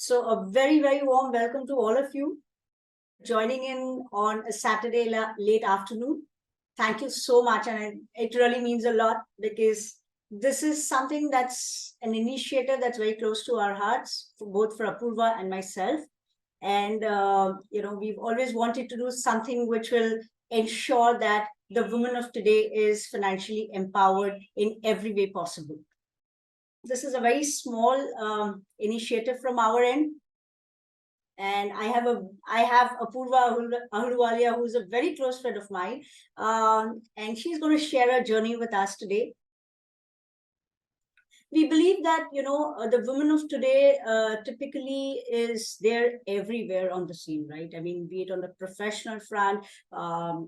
So a very, very warm welcome to all of you joining in on a Saturday late afternoon. Thank you so much. And it really means a lot because this is something that's an initiative that's very close to our hearts, both for Apoorva and myself. And, we've always wanted to do something which will ensure that the woman of today is financially empowered in every way possible. This is a very small initiative from our end. And I have Apoorva Ahluwalia, who's a very close friend of mine. And she's going to share her journey with us today. We believe that, the women of today typically is there everywhere on the scene, right? I mean, be it on the professional front,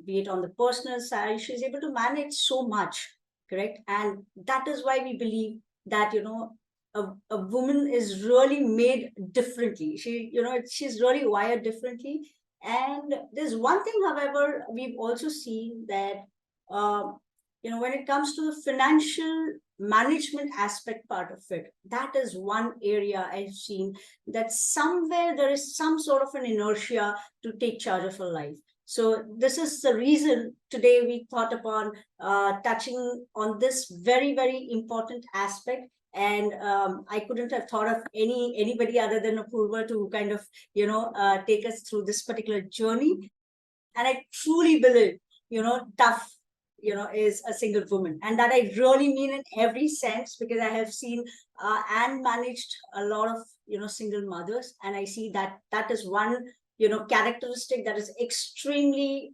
be it on the personal side, she's able to manage so much, correct? And that is why we believe that, a woman is really made differently. She's really wired differently. And there's one thing, however, we've also seen that, when it comes to the financial management aspect part of it, that is one area I've seen that somewhere there is some sort of an inertia to take charge of a life. So this is the reason today we thought upon touching on this very, very important aspect. And I couldn't have thought of anybody other than Apoorva to kind of, take us through this particular journey. And I truly believe, tough, is a single woman. And that I really mean in every sense, because I have seen and managed a lot of, single mothers. And I see that that is one, characteristic that is extremely,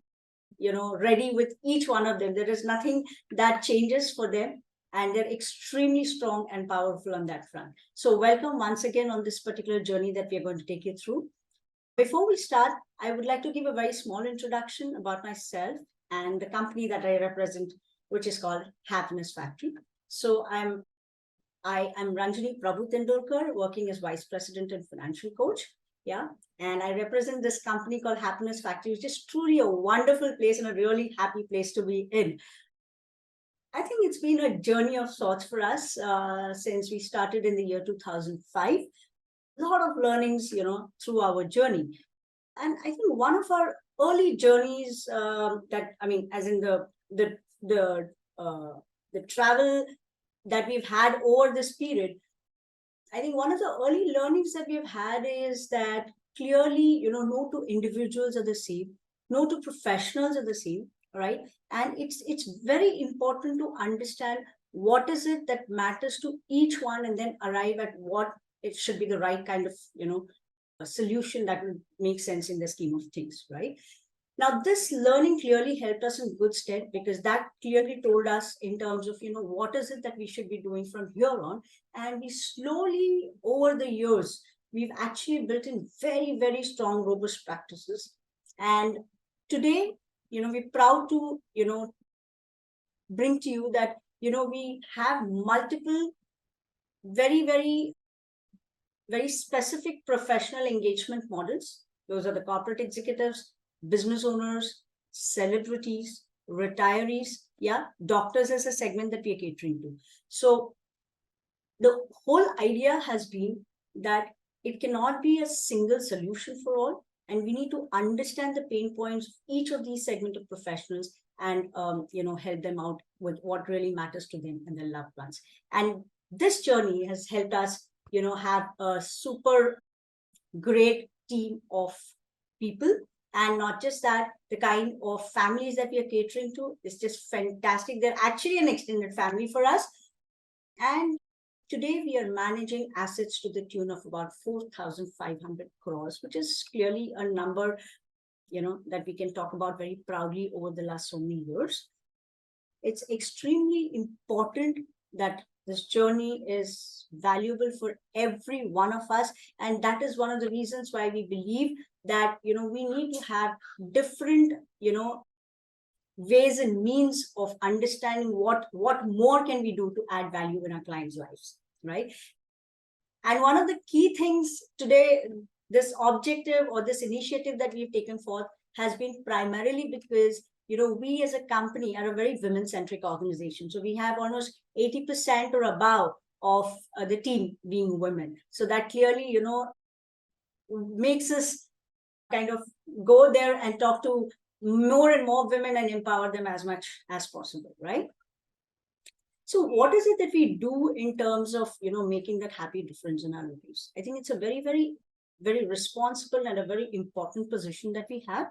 ready with each one of them. There is nothing that changes for them. And they're extremely strong and powerful on that front. So welcome once again on this particular journey that we're going to take you through. Before we start, I would like to give a very small introduction about myself and the company that I represent, which is called Happyness Factory. So I am Ranjani Prabhu Tendulkar, working as Vice President and Financial Coach. Yeah. And I represent this company called Happyness Factory, which is truly a wonderful place and a really happy place to be in. I think it's been a journey of sorts for us since we started in the year 2005. A lot of learnings, through our journey. And I think one of our early journeys as in the travel that we've had over this period, I think one of the early learnings that we've had is that clearly, no two individuals are the same, no two professionals are the same, right? And it's very important to understand what is it that matters to each one, and then arrive at what it should be the right kind of, a solution that will make sense in the scheme of things, right? Now, this learning clearly helped us in good stead, because that clearly told us in terms of, what is it that we should be doing from here on. And we slowly, over the years, we've actually built in very, very strong, robust practices. And today, we're proud to, bring to you that, we have multiple very, very, very specific professional engagement models. Those are the corporate executives, business owners, celebrities, retirees, doctors as a segment that we are catering to. So the whole idea has been that it cannot be a single solution for all, and we need to understand the pain points of each of these segment of professionals and help them out with what really matters to them and their loved ones. And this journey has helped us have a super great team of people. And not just that, the kind of families that we are catering to is just fantastic. They're actually an extended family for us. And today we are managing assets to the tune of about 4,500 crores, which is clearly a number, that we can talk about very proudly over the last so many years. It's extremely important that this journey is valuable for every one of us. And that is one of the reasons why we believe that, we need to have different, ways and means of understanding what more can we do to add value in our clients' lives, right? And one of the key things today, this objective or this initiative that we've taken forth has been primarily because we as a company are a very women-centric organization. So we have almost 80% or above of the team being women. So that clearly, makes us kind of go there and talk to more and more women and empower them as much as possible, right? So what is it that we do in terms of, making that happy difference in our lives? I think it's a very, very, very responsible and a very important position that we have.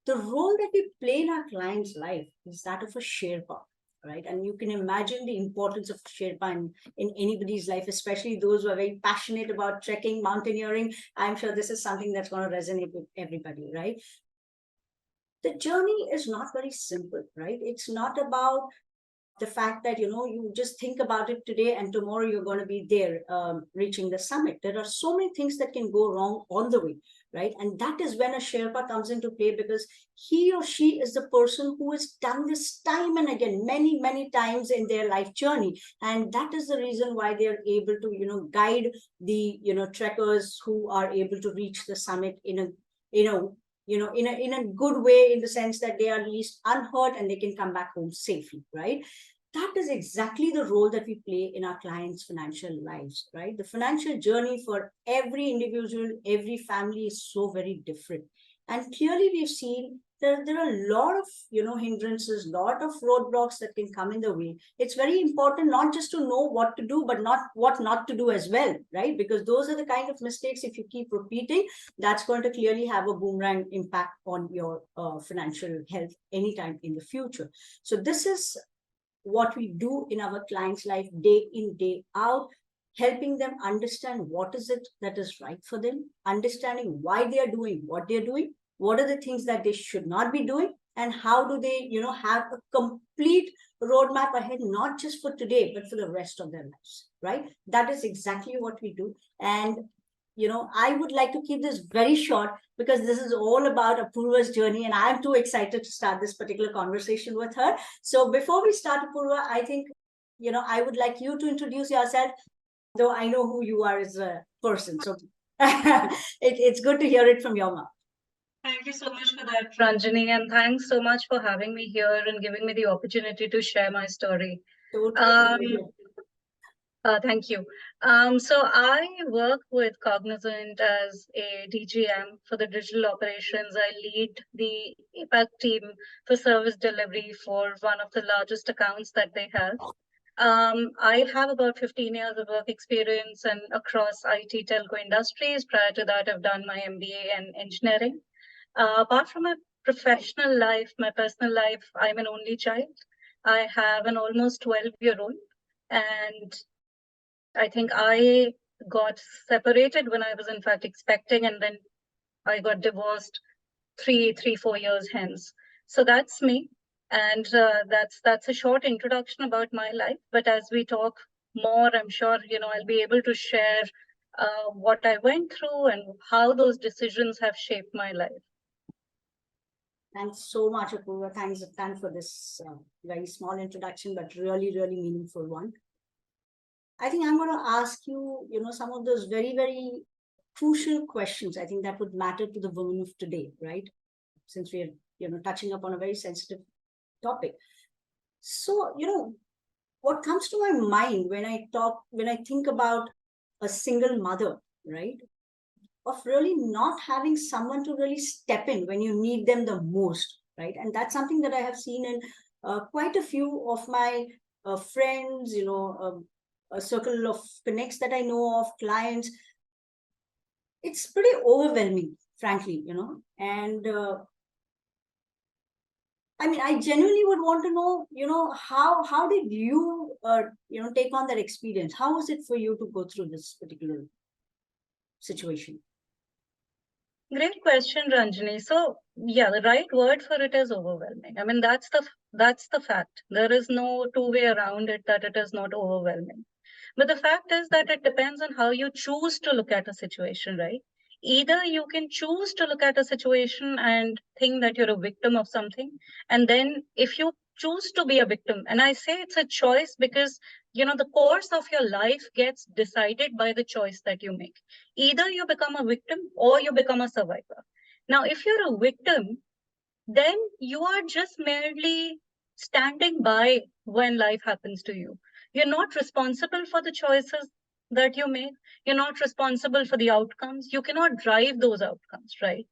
The role that we play in our client's life is that of a Sherpa, right? And you can imagine the importance of Sherpa in anybody's life, especially those who are very passionate about trekking, mountaineering. I'm sure this is something that's going to resonate with everybody, right? The journey is not very simple, right? It's not about the fact that you just think about it today and tomorrow you're going to be there, reaching the summit. There are so many things that can go wrong on the way, right? And that is when a Sherpa comes into play, because he or she is the person who has done this time and again, many, many times in their life journey. And that is the reason why they're able to guide the trekkers who are able to reach the summit in a in a good way, in the sense that they are at least unhurt and they can come back home safely, right? That is exactly the role that we play in our clients' financial lives, right? The financial journey for every individual, every family is so very different. And clearly we've seen there are a lot of hindrances, lot of roadblocks that can come in the way. It's very important not just to know what to do, but not what not to do as well, right? Because those are the kind of mistakes, if you keep repeating, that's going to clearly have a boomerang impact on your financial health anytime in the future. So this is what we do in our clients' life day in, day out, helping them understand what is it that is right for them, understanding why they are doing what they're doing, what are the things that they should not be doing, and how do they, have a complete roadmap ahead, not just for today, but for the rest of their lives, right? That is exactly what we do. And I would like to keep this very short, because this is all about Apoorva's journey, and I'm too excited to start this particular conversation with her. So before we start, Apoorva, I think, I would like you to introduce yourself, though I know who you are as a person. So it's good to hear it from your mouth. Thank you so much for that, Ranjani, and thanks so much for having me here and giving me the opportunity to share my story. Totally. Thank you. So I work with Cognizant as a DGM for the digital operations. I lead the APAC team for service delivery for one of the largest accounts that they have. I have about 15 years of work experience and across IT telco industries. Prior to that, I've done my MBA in engineering. Apart from my professional life, my personal life, I'm an only child. I have an almost 12-year-old, and I think I got separated when I was in fact expecting, and then I got divorced 4 years hence. So that's me, and that's a short introduction about my life. But as we talk more, I'm sure I'll be able to share what I went through and how those decisions have shaped my life. Thanks so much, Apoorva. Thanks for this very small introduction, but really, really meaningful one. I think I'm going to ask you, some of those very, very crucial questions, I think, that would matter to the women of today, right? Since we are, touching upon a very sensitive topic. So, what comes to my mind when I think about a single mother, right? Of really not having someone to really step in when you need them the most, right? And that's something that I have seen in quite a few of my friends, a circle of connects that I know of, clients. It's pretty overwhelming, frankly, and I mean, I genuinely would want to know, how did you, take on that experience? How was it for you to go through this particular situation? Great question, Ranjani. So yeah, the right word for it is overwhelming. I mean, that's the fact. There is no two way around it that it is not overwhelming. But the fact is that it depends on how you choose to look at a situation, right? Either you can choose to look at a situation and think that you're a victim of something. And then if you choose to be a victim, and I say it's a choice because, the course of your life gets decided by the choice that you make. Either you become a victim or you become a survivor. Now, if you're a victim, then you are just merely standing by when life happens to you. You're not responsible for the choices that you make. You're not responsible for the outcomes. You cannot drive those outcomes, right?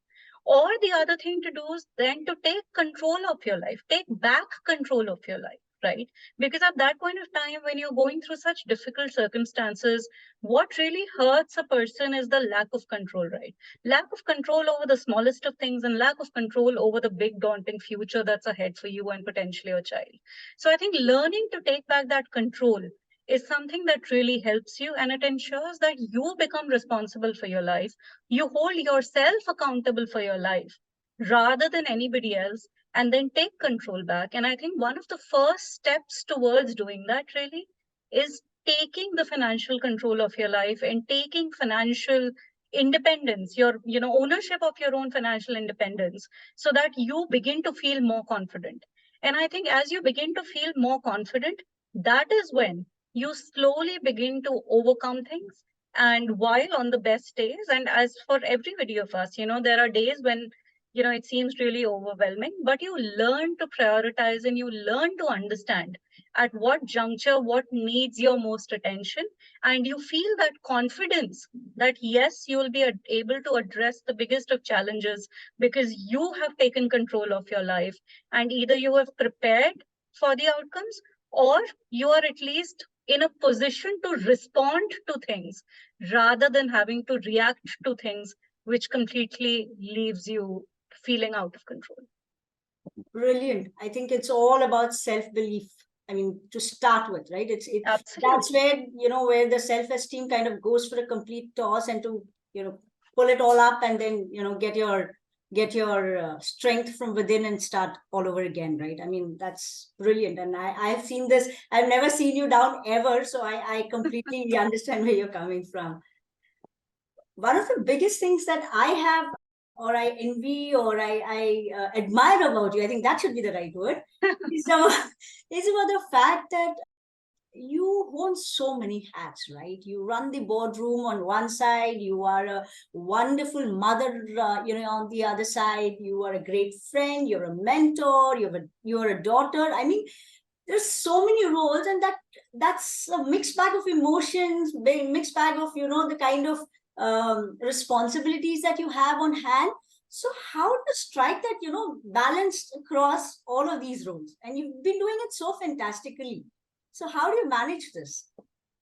Or the other thing to do is then to take control of your life, take back control of your life, right? Because at that point of time, when you're going through such difficult circumstances, what really hurts a person is the lack of control, right? Lack of control over the smallest of things and lack of control over the big daunting future that's ahead for you and potentially your child. So I think learning to take back that control is something that really helps you, and it ensures that you become responsible for your life. You hold yourself accountable for your life rather than anybody else, and then take control back. And I think one of the first steps towards doing that really is taking the financial control of your life and taking financial independence, your ownership of your own financial independence, so that you begin to feel more confident. And I think as you begin to feel more confident, that is when you slowly begin to overcome things. And while on the best days, and as for everybody of us, there are days when it seems really overwhelming, but you learn to prioritize and you learn to understand at what juncture what needs your most attention, and you feel that confidence that yes, you will be able to address the biggest of challenges because you have taken control of your life, and either you have prepared for the outcomes, or you are at least in a position to respond to things rather than having to react to things, which completely leaves you feeling out of control. Brilliant. I think it's all about self-belief. I mean, to start with, right? Absolutely. That's where, where the self-esteem kind of goes for a complete toss, and to, pull it all up, and then, get your strength from within and start all over again, right? I mean, that's brilliant. And I've seen this. I've never seen you down ever. So I completely understand where you're coming from. One of the biggest things that I have, or I envy, or I admire about you, I think that should be the right word, is about the fact that you own so many hats, right? You run the boardroom on one side, you are a wonderful mother, on the other side, you are a great friend, you're a mentor, you're a daughter. I mean, there's so many roles, and that's a mixed bag of emotions, mixed bag of the kind of responsibilities that you have on hand. So how to strike that balance across all of these roles? And you've been doing it so fantastically. So how do you manage this?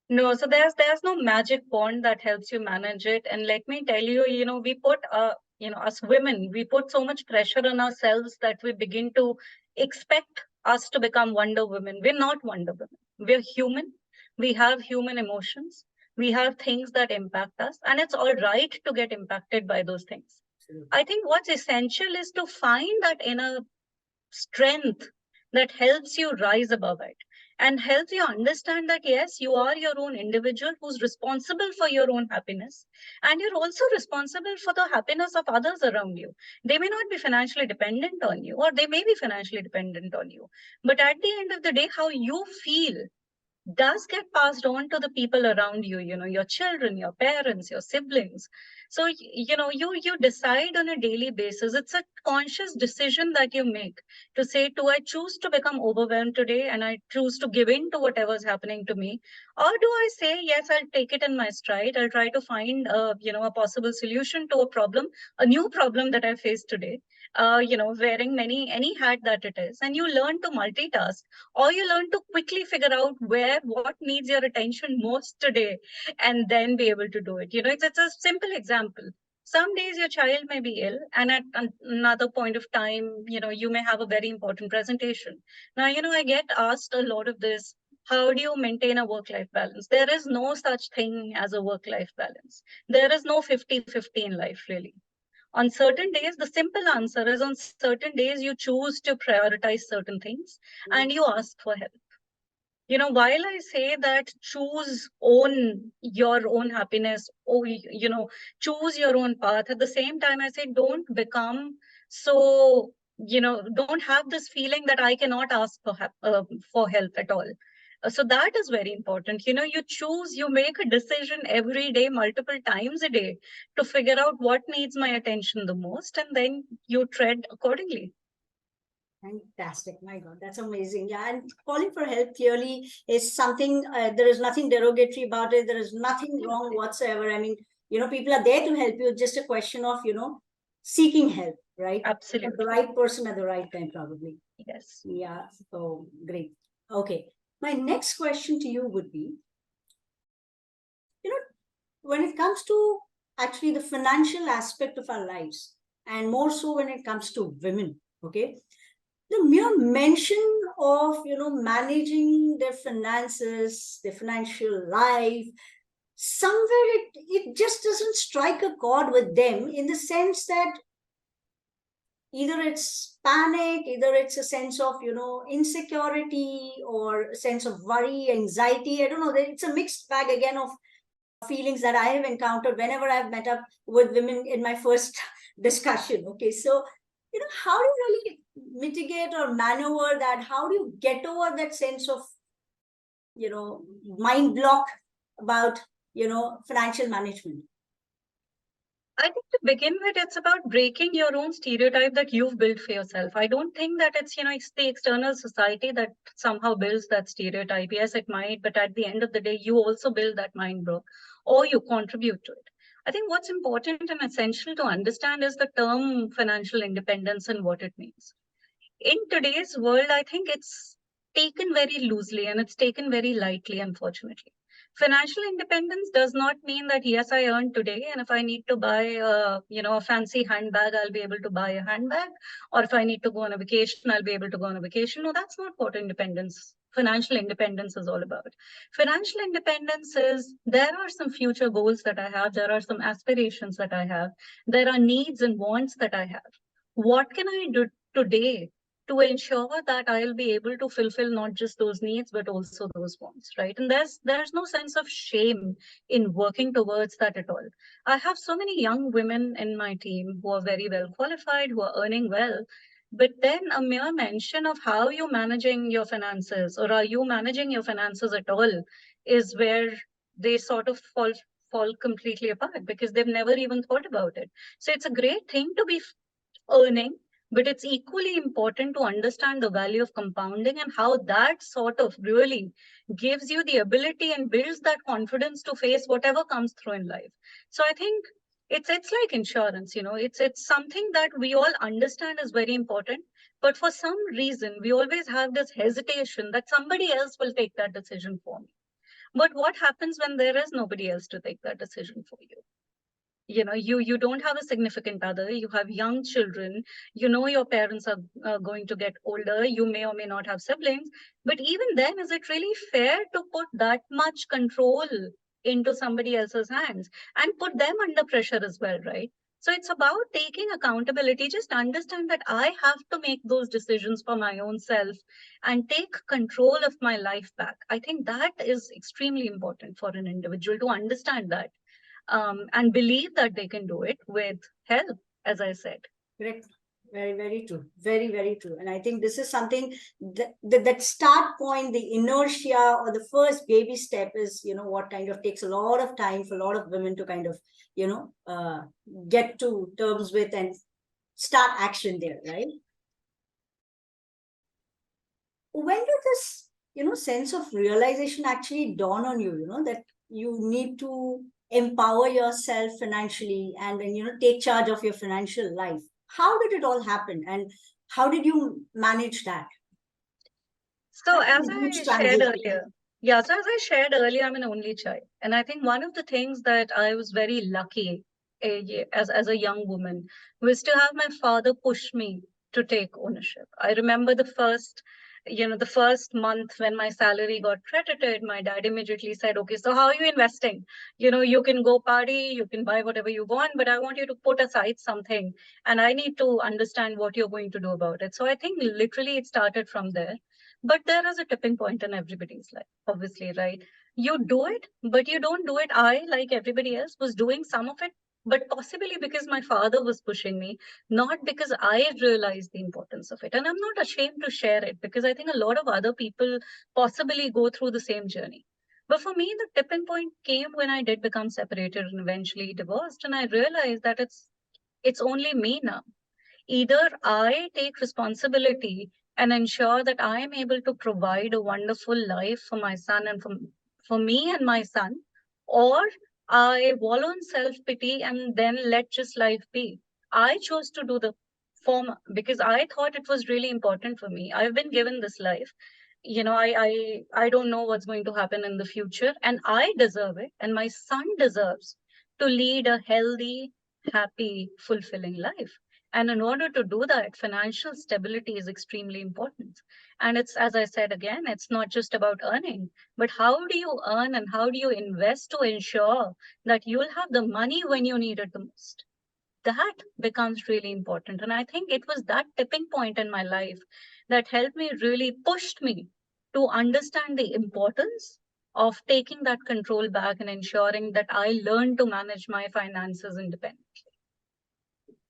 No, so there's no magic wand that helps you manage it. And let me tell you, we put us women, we put so much pressure on ourselves that we begin to expect us to become Wonder Women. We're not Wonder Women. We're human. We have human emotions. We have things that impact us, and it's all right to get impacted by those things. I think what's essential is to find that inner strength that helps you rise above it and helps you understand that yes, you are your own individual who's responsible for your own happiness, and you're also responsible for the happiness of others around you. They may not be financially dependent on you, or they may be financially dependent on you, but at the end of the day, how you feel does get passed on to the people around you, your children, your parents, your siblings. So you decide on a daily basis. It's a conscious decision that you make to say, do I choose to become overwhelmed today and I choose to give in to whatever's happening to me, or do I say yes, I'll take it in my stride, I'll try to find a possible solution to a problem, a new problem that I face today, wearing any hat that it is, and you learn to multitask, or you learn to quickly figure out what needs your attention most today, and then be able to do it. It's a simple example. Some days your child may be ill, and at another point of time, you may have a very important presentation. Now, I get asked a lot of this: how do you maintain a work-life balance? There is no such thing as a work-life balance. There is no 50-50 in life, really. On certain days, the simple answer is, on certain days, you choose to prioritize certain things and you ask for help. While I say that own your own happiness, or, choose your own path, at the same time, I say, don't become so, don't have this feeling that I cannot ask for help at all. So that is very important. You make a decision every day, multiple times a day, to figure out what needs my attention the most, and then you tread accordingly. Fantastic. My God, that's amazing. Yeah. And calling for help clearly is something, there is nothing derogatory about it. There is nothing wrong whatsoever. I mean, people are there to help you. It's just a question of, seeking help, right? Absolutely. For the right person at the right time, probably. Yes. Yeah. So great. Okay. My next question to you would be, when it comes to actually the financial aspect of our lives, and more so when it comes to women, okay? The mere mention of managing their finances, their financial life, somewhere it just doesn't strike a chord with them, in the sense that either it's panic, either it's a sense of insecurity, or a sense of worry, anxiety. I don't know, it's a mixed bag again of feelings that I have encountered whenever I've met up with women in my first discussion. Okay, so how do you really mitigate or maneuver that? How do you get over that sense of mind block about financial management? I think to begin with, it's about breaking your own stereotype that you've built for yourself. I don't think that it's the external society that somehow builds that stereotype. Yes, it might, but at the end of the day, you also build that mind block, or you contribute to it. I think what's important and essential to understand is the term financial independence and what it means. In today's world, I think it's taken very loosely and it's taken very lightly, unfortunately. Financial independence does not mean that, yes, I earn today, and if I need to buy a fancy handbag, I'll be able to buy a handbag. Or if I need to go on a vacation, I'll be able to go on a vacation. No, that's not what financial independence is all about. Financial independence is, there are some future goals that I have, there are some aspirations that I have, there are needs and wants that I have. What can I do today to ensure that I'll be able to fulfill not just those needs, but also those wants, right? And there's no sense of shame in working towards that at all. I have so many young women in my team who are very well qualified, who are earning well, but then a mere mention of how you're managing your finances, or are you managing your finances at all, is where they sort of fall completely apart, because they've never even thought about it. So it's a great thing to be earning, but it's equally important to understand the value of compounding and how that sort of really gives you the ability and builds that confidence to face whatever comes through in life. So I think it's like insurance, it's something that we all understand is very important, but for some reason we always have this hesitation that somebody else will take that decision for me. But what happens when there is nobody else to take that decision for you? You don't have a significant other, you have young children, your parents are going to get older, you may or may not have siblings, but even then, is it really fair to put that much control into somebody else's hands and put them under pressure as well, right? So it's about taking accountability. Just understand that I have to make those decisions for my own self and take control of my life back. I think that is extremely important for an individual to understand that, and believe that they can do it with help, as I said. Correct. Very, very true. Very, very true. And I think this is something that start point, the inertia or the first baby step is, what kind of takes a lot of time for a lot of women to kind of, get to terms with and start action there, right? When did this, sense of realization actually dawn on you, that you need to empower yourself financially and then, take charge of your financial life? How did it all happen, and how did you manage that? So That's as a I huge shared transition. earlier, so as I shared earlier, I'm an only child. And I think one of the things that I was very lucky as a young woman was to have my father push me to take ownership. I remember the first month when my salary got credited, my dad immediately said, okay, so how are you investing? You can go party, you can buy whatever you want, but I want you to put aside something, and I need to understand what you're going to do about it. So I think literally it started from there. But there is a tipping point in everybody's life, obviously, right? You do it, but you don't do it. I, like everybody else, was doing some of it, but possibly because my father was pushing me, not because I realized the importance of it. And I'm not ashamed to share it, because I think a lot of other people possibly go through the same journey. But for me, the tipping point came when I did become separated and eventually divorced. And I realized that it's only me now. Either I take responsibility and ensure that I am able to provide a wonderful life for my son and for me and my son, or I wallow in self-pity and then let just life be. I chose to do the former because I thought it was really important for me. I've been given this life. I don't know what's going to happen in the future, and I deserve it, and my son deserves to lead a healthy, happy, fulfilling life. And in order to do that, financial stability is extremely important. And it's, as I said again, it's not just about earning, but how do you earn and how do you invest to ensure that you'll have the money when you need it the most? That becomes really important. And I think it was that tipping point in my life that helped me, really pushed me to understand the importance of taking that control back and ensuring that I learned to manage my finances independently.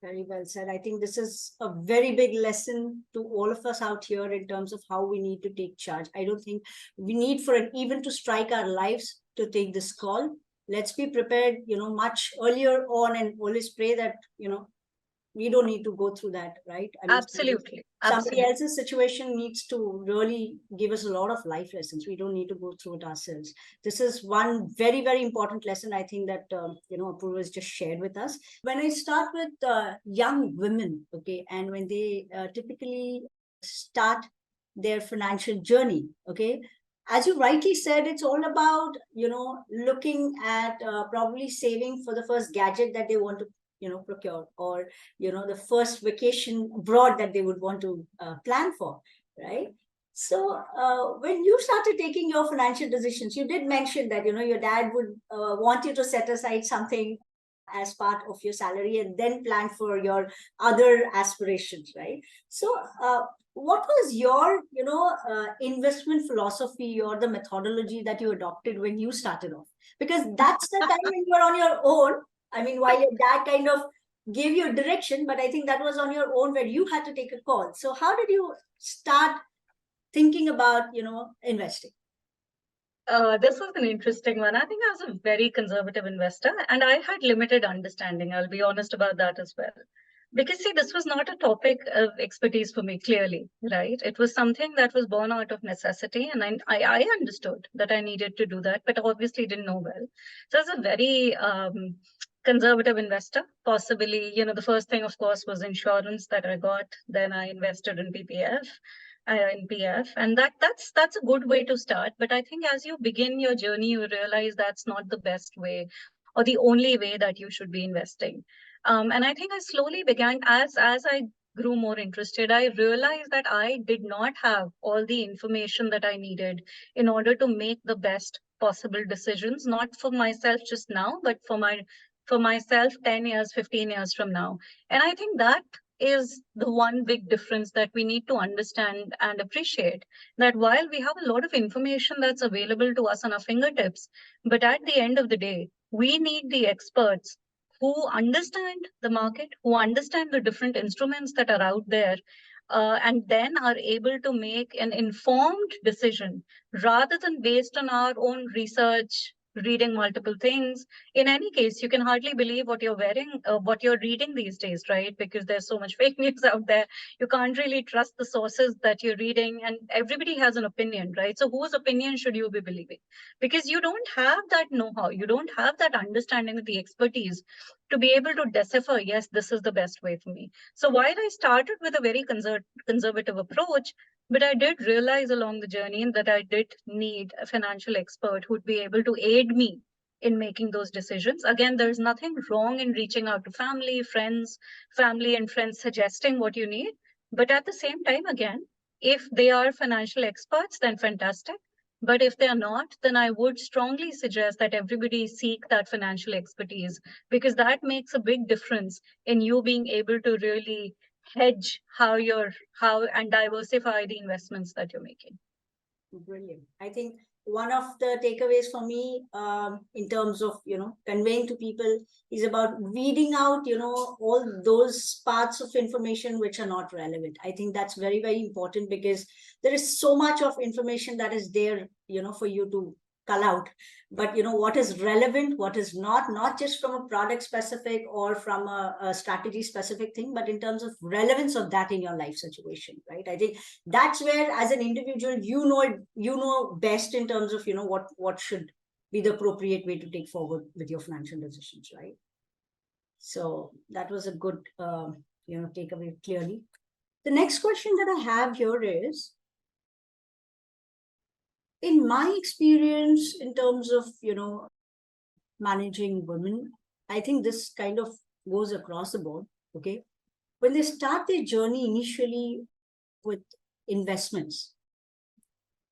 Very well said. I think this is a very big lesson to all of us out here in terms of how we need to take charge. I don't think we need for it even to strike our lives to take this call. Let's be prepared, much earlier on, and always pray that, we don't need to go through that, right? I mean, Absolutely. somebody else's situation needs to really give us a lot of life lessons. We don't need to go through it ourselves. This is one very, very important lesson, I think, that Apoorva has just shared with us. When I start with young women, okay, and when they typically start their financial journey, okay, as you rightly said, it's all about looking at probably saving for the first gadget that they want to procure, or the first vacation abroad that they would want to plan for, right? So when you started taking your financial decisions, you did mention that your dad would want you to set aside something as part of your salary and then plan for your other aspirations, right? So what was your investment philosophy or the methodology that you adopted when you started off? Because that's the time when you're on your own. I mean, while your dad kind of gave you a direction, but I think that was on your own where you had to take a call. So how did you start thinking about, investing? This was an interesting one. I think I was a very conservative investor and I had limited understanding. I'll be honest about that as well. Because, see, this was not a topic of expertise for me, clearly, right? It was something that was born out of necessity. And I understood that I needed to do that, but obviously didn't know well. So I was a very conservative investor. Possibly, the first thing, of course, was insurance that I got. Then I invested in PPF. In PF, and that's a good way to start. But I think as you begin your journey, you realize that's not the best way or the only way that you should be investing. And I think I slowly began, as I grew more interested, I realized that I did not have all the information that I needed in order to make the best possible decisions, not for myself just now, but for myself 10 years, 15 years from now. And I think that is the one big difference that we need to understand and appreciate, that while we have a lot of information that's available to us on our fingertips, but at the end of the day, we need the experts who understand the market, who understand the different instruments that are out there, and then are able to make an informed decision rather than based on our own research, reading multiple things. In any case, you can hardly believe what you're what you're reading these days, right? Because there's so much fake news out there. You can't really trust the sources that you're reading, and everybody has an opinion, right? So whose opinion should you be believing? Because you don't have that know-how, you don't have that understanding of the expertise to be able to decipher, yes, this is the best way for me. So while I started with a very conservative approach, but I did realize along the journey that I did need a financial expert who would be able to aid me in making those decisions. Again, there's nothing wrong in reaching out to family and friends suggesting what you need. But at the same time, again, if they are financial experts, then fantastic. But if they are not, then I would strongly suggest that everybody seek that financial expertise, because that makes a big difference in you being able to really hedge how and diversify the investments that you're making. Brilliant. I think one of the takeaways for me in terms of conveying to people is about weeding out all those parts of information which are not relevant. I think that's very, very important, because there is so much of information that is there for you to cull out, but what is relevant, what is not just from a product specific or from a strategy specific thing, but in terms of relevance of that in your life situation, right? I think that's where, as an individual, you know best in terms of what should be the appropriate way to take forward with your financial decisions, right? So that was a good takeaway, clearly. The next question that I have here is, in my experience, in terms of managing women, I think this kind of goes across the board. Okay, when they start their journey initially with investments,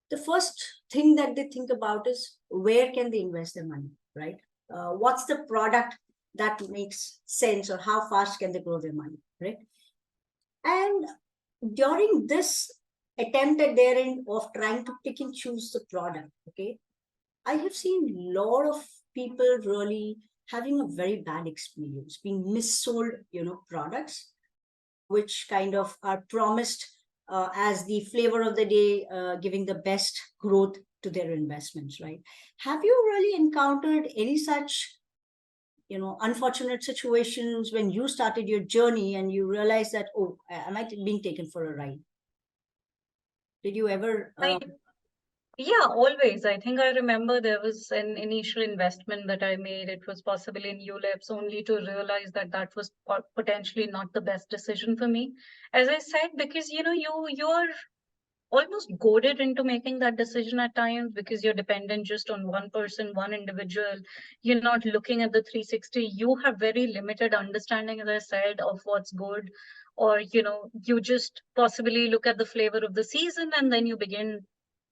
the first thing that they think about is, where can they invest their money, right? What's the product that makes sense, or how fast can they grow their money, right? And during this attempt at their end of trying to pick and choose the product, okay, I have seen a lot of people really having a very bad experience, being missold, products, which kind of are promised as the flavor of the day, giving the best growth to their investments, right? Have you really encountered any such unfortunate situations when you started your journey and you realized that, oh, am I being taken for a ride? Did you ever Yeah, always. I think I remember there was an initial investment that I made. It was possibly in ULEPs, only to realize that that was potentially not the best decision for me. As I said, because you're almost goaded into making that decision at times, because you're dependent just on one person, one individual. You're not looking at the 360. You have very limited understanding, as I said, of what's good. Or you just possibly look at the flavor of the season, and then you begin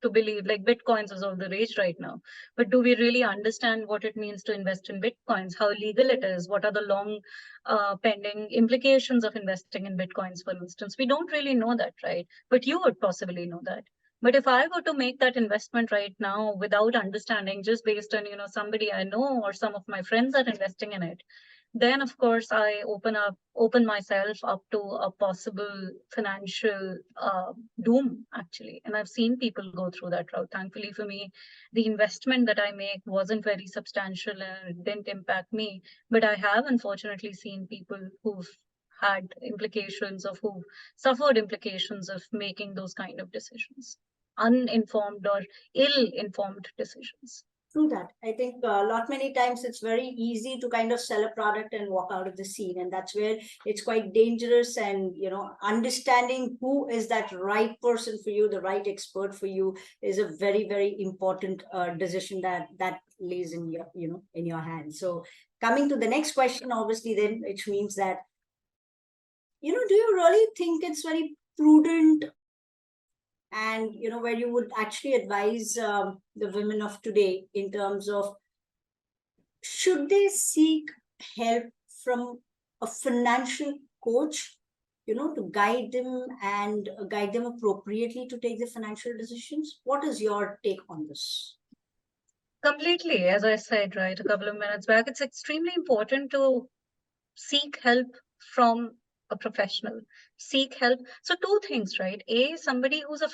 to believe, like, Bitcoins is all the rage right now. But do we really understand what it means to invest in Bitcoins, how legal it is, what are the long pending implications of investing in Bitcoins, for instance? We don't really know that, right? But you would possibly know that. But if I were to make that investment right now without understanding, just based on somebody I know or some of my friends are investing in it, then of course I open myself up to a possible financial doom, actually. And I've seen people go through that route. Thankfully for me, the investment that I make wasn't very substantial and it didn't impact me. But I have unfortunately seen people who've had implications of who suffered implications of making those kind of decisions, uninformed or ill-informed decisions. True that. I think a lot many times it's very easy to kind of sell a product and walk out of the scene, and that's where it's quite dangerous. And understanding who is that right person for you, the right expert for you, is a very, very important decision that lays in your in your hands. So coming to the next question, obviously, then, which means that do you really think it's very prudent, and where you would actually advise the women of today in terms of, should they seek help from a financial coach to guide them and guide them appropriately to take the financial decisions? What is your take on this? Completely. As I said, right, a couple of minutes back, it's extremely important to seek help from a professional. Seek help. So two things, right? Somebody who's a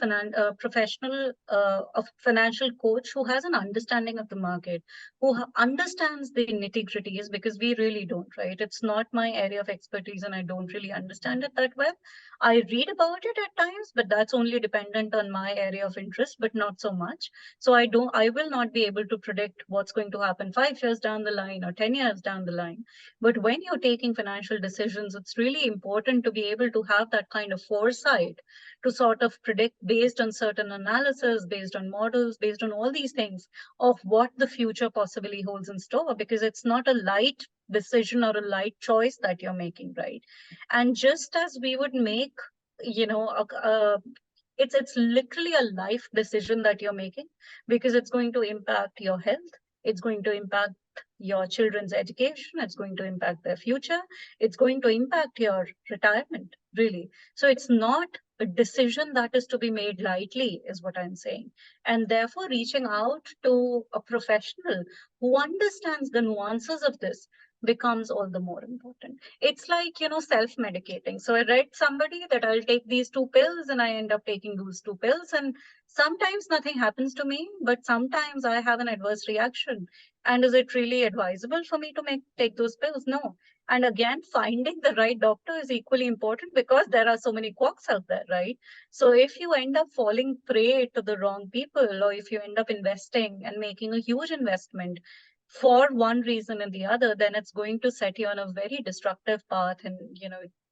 professional, a financial coach who has an understanding of the market, who understands the nitty-gritties, because we really don't, right? It's not my area of expertise and I don't really understand it that well. I read about it at times, but that's only dependent on my area of interest, but not so much. So I will not be able to predict what's going to happen 5 years down the line or 10 years down the line. But when you're taking financial decisions, it's really important to be able to have that kind of foresight to sort of predict, based on certain analysis, based on models, based on all these things, of what the future possibly holds in store, because it's not a light decision or a light choice that you're making, right? And just as we would make, it's literally a life decision that you're making, because it's going to impact your health, it's going to impact your children's education, it's going to impact their future, it's going to impact your retirement, really. So it's not a decision that is to be made lightly, is what I'm saying. And therefore, reaching out to a professional who understands the nuances of this, becomes all the more important. It's like, self-medicating. So I read somebody that I'll take these 2 pills and I end up taking those 2 pills. And sometimes nothing happens to me, but sometimes I have an adverse reaction. And is it really advisable for me to take those pills? No. And again, finding the right doctor is equally important because there are so many quacks out there, right? So if you end up falling prey to the wrong people, or if you end up investing and making a huge investment for one reason and the other, then it's going to set you on a very destructive path. And,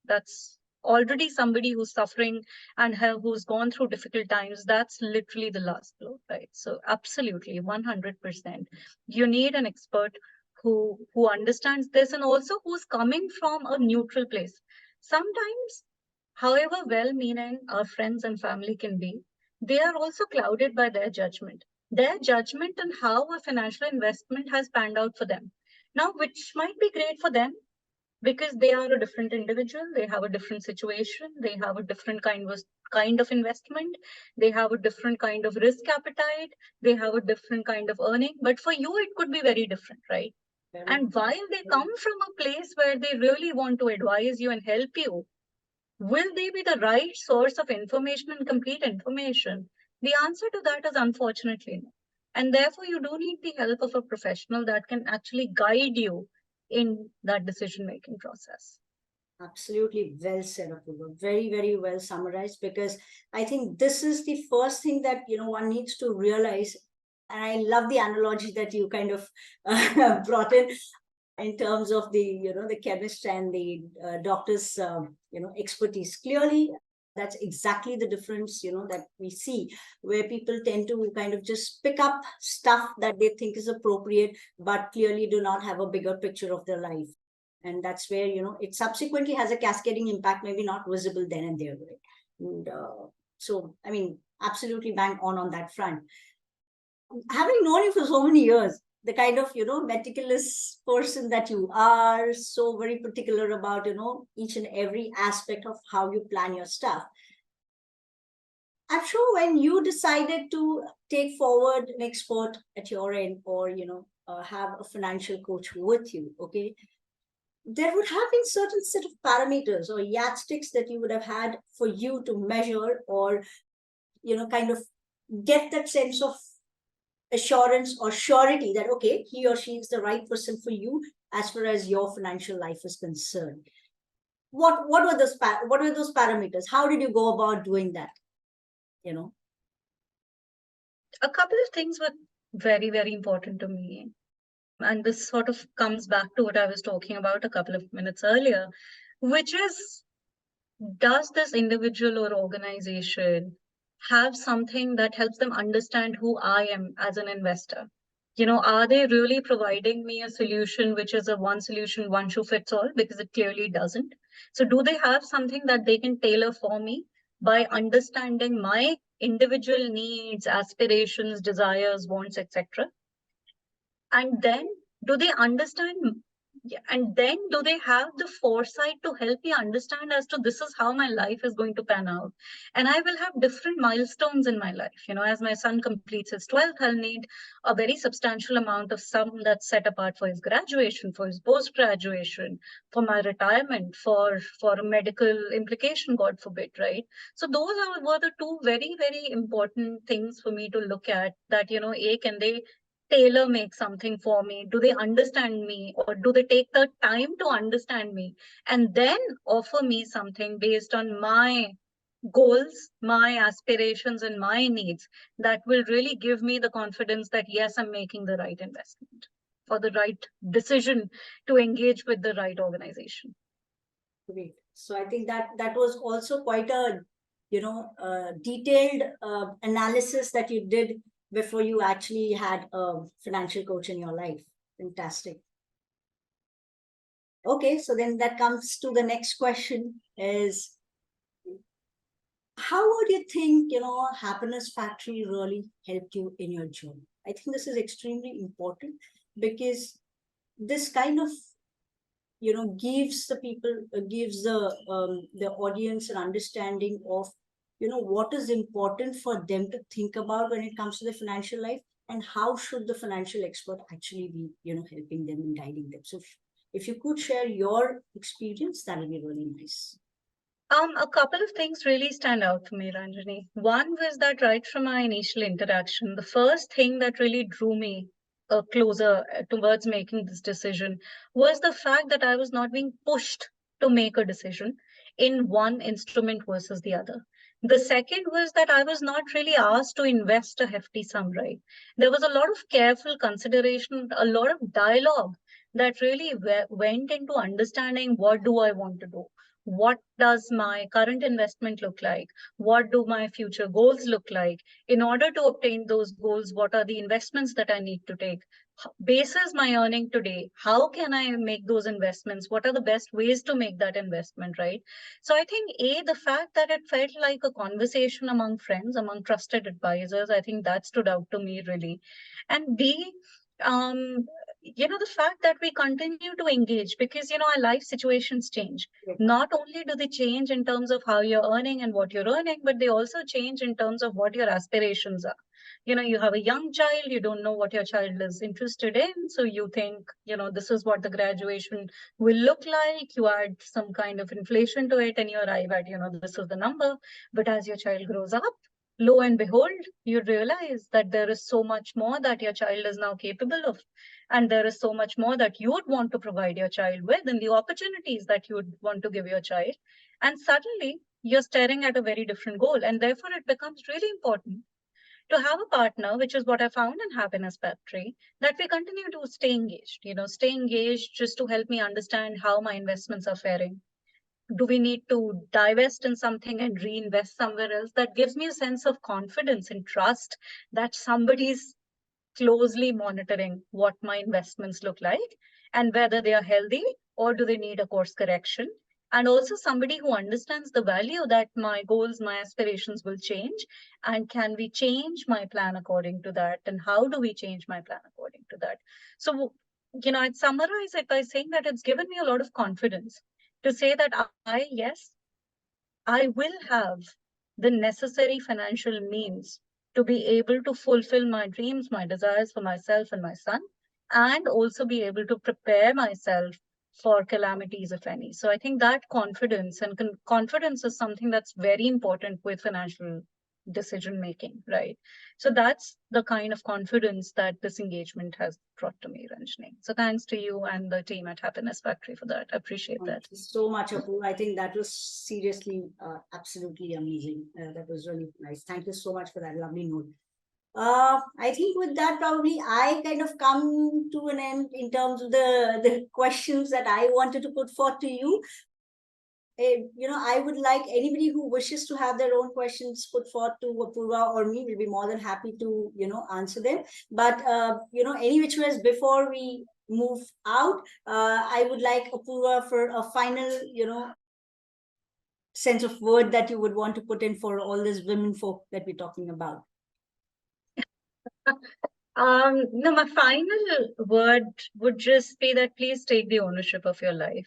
that's already somebody who's suffering and who's gone through difficult times. That's literally the last blow, right? So absolutely, 100%. You need an expert who understands this and also who's coming from a neutral place. Sometimes, however well-meaning our friends and family can be, they are also clouded by their judgment on how a financial investment has panned out for them. Now, which might be great for them because they are a different individual, they have a different situation, they have a different kind of investment, they have a different kind of risk appetite, they have a different kind of earning. But for you, it could be very different, right? And while they come from a place where they really want to advise you and help you, will they be the right source of information and complete information? The answer to that is unfortunately no. And therefore, you do need the help of a professional that can actually guide you in that decision-making process. Absolutely well said, Apoorva. Very, very well summarized, because I think this is the first thing that, one needs to realize. And I love the analogy that you kind of brought in terms of the chemist and the doctor's, expertise. Clearly, that's exactly the difference, that we see, where people tend to kind of just pick up stuff that they think is appropriate, but clearly do not have a bigger picture of their life. And that's where, it subsequently has a cascading impact, maybe not visible then and there, right? And so, I mean, absolutely bang on that front. Having known you for so many years, the kind of, meticulous person that you are, so very particular about, each and every aspect of how you plan your stuff. I'm sure when you decided to take forward an expert at your end, or, have a financial coach with you, okay, there would have been certain set of parameters or yardsticks that you would have had for you to measure, or, kind of get that sense of assurance or surety that, okay, he or she is the right person for you as far as your financial life is concerned. What were those parameters? How did you go about doing that? A couple of things were very, very important to me. And this sort of comes back to what I was talking about a couple of minutes earlier, which is, does this individual or organization have something that helps them understand who I am as an investor? Are they really providing me a solution which is a one solution, one shoe fits all? Because it clearly doesn't. So do they have something that they can tailor for me by understanding my individual needs, aspirations, desires, wants, etc.? And then do they understand? And then do they have the foresight to help me understand as to this is how my life is going to pan out? And I will have different milestones in my life. As my son completes his 12th, I'll need a very substantial amount of sum that's set apart for his graduation, for his post-graduation, for my retirement, for a medical implication, God forbid, right? So those were the two very, very important things for me to look at, that, can they tailor make something for me? Do they understand me, or do they take the time to understand me and then offer me something based on my goals, my aspirations, and my needs that will really give me the confidence that, yes, I'm making the right investment or the right decision to engage with the right organization. Great. So I think that was also quite a, detailed analysis that you did before you actually had a financial coach in your life. Fantastic. Okay, so then that comes to the next question is, how would you think, Happyness Factory really helped you in your journey? I think this is extremely important, because this kind of, gives the people, gives the audience an understanding of, what is important for them to think about when it comes to the financial life, and how should the financial expert actually be, helping them and guiding them. So If you could share your experience, that would be really nice. A couple of things really stand out for me, Ranjani. One was that right from our initial interaction, the first thing that really drew me closer towards making this decision was the fact that I was not being pushed to make a decision in one instrument versus the other. The second was that I was not really asked to invest a hefty sum, right? There was a lot of careful consideration, a lot of dialogue that really went into understanding what do I want to do, what does my current investment look like, what do my future goals look like. In order to obtain those goals, what are the investments that I need to take, basis my earning today, how can I make those investments, what are the best ways to make that investment, right? So I think the fact that it felt like a conversation among friends, among trusted advisors, I think that stood out to me really. And um the fact that we continue to engage, because our life situations change. Not only do they change in terms of how you're earning and what you're earning, but they also change in terms of what your aspirations are. You have a young child, you don't know what your child is interested in, so you think, this is what the graduation will look like. You add some kind of inflation to it and you arrive at, this is the number. But as your child grows up, lo and behold, you realize that there is so much more that your child is now capable of. And there is so much more that you would want to provide your child with, and the opportunities that you would want to give your child. And suddenly you're staring at a very different goal. And therefore, it becomes really important to have a partner, which is what I found in Happyness Factory, that we continue to stay engaged just to help me understand how my investments are faring. Do we need to divest in something and reinvest somewhere else? That gives me a sense of confidence and trust that somebody's closely monitoring what my investments look like and whether they are healthy or do they need a course correction. And also somebody who understands the value that my goals, my aspirations will change. And can we change my plan according to that? And how do we change my plan according to that? So, I'd summarize it by saying that it's given me a lot of confidence to say that yes, I will have the necessary financial means to be able to fulfill my dreams, my desires for myself and my son, and also be able to prepare myself for calamities, if any. So I think that confidence and confidence is something that's very important with financial decision making, right? So that's the kind of confidence that this engagement has brought to me, Ranjani. So thanks to you and the team at Happyness Factory for that. I appreciate that. Thank you so much, Apoorva. I think that was seriously absolutely amazing. That was really nice. Thank you so much for that lovely note. I think with that, probably I kind of come to an end in terms of the questions that I wanted to put forth to you. I would like anybody who wishes to have their own questions put forth to Apoorva or me, will be more than happy to, answer them. But, any which ways, before we move out, I would like Apoorva for a final, sense of word that you would want to put in for all these women folk that we're talking about. No, my final word would just be that please take the ownership of your life.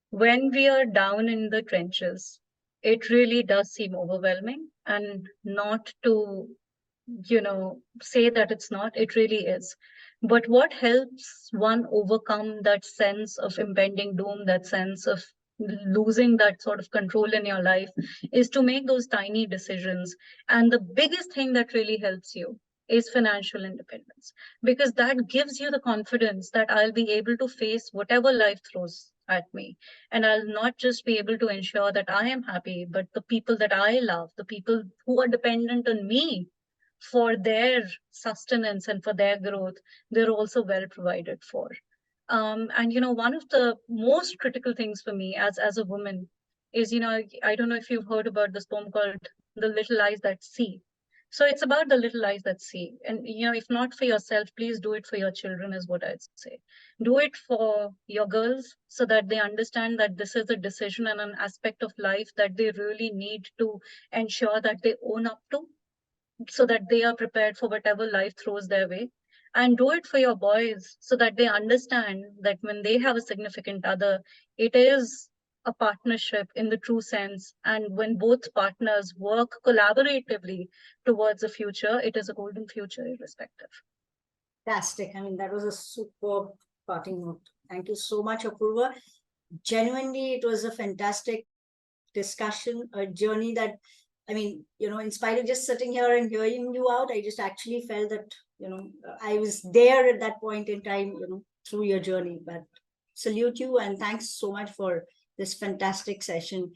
When we are down in the trenches, it really does seem overwhelming, and not to, say that it's not, it really is. But what helps one overcome that sense of impending doom, that sense of losing that sort of control in your life, is to make those tiny decisions. And the biggest thing that really helps you is financial independence, because that gives you the confidence that I'll be able to face whatever life throws at me. And I'll not just be able to ensure that I am happy, but the people that I love, the people who are dependent on me for their sustenance and for their growth, they're also well provided for. And one of the most critical things for me as a woman is, I don't know if you've heard about this poem called The Little Eyes That See. So it's about the little eyes that see. And, if not for yourself, please do it for your children, is what I'd say. Do it for your girls so that they understand that this is a decision and an aspect of life that they really need to ensure that they own up to, so that they are prepared for whatever life throws their way. And do it for your boys so that they understand that when they have a significant other, it is a partnership in the true sense. And when both partners work collaboratively towards a future, it is a golden future irrespective. Fantastic. I mean, that was a superb parting note. Thank you so much, Apoorva. Genuinely, it was a fantastic discussion, a journey that, I mean, in spite of just sitting here and hearing you out, I just actually felt that, I was there at that point in time, through your journey. But salute you and thanks so much for this fantastic session.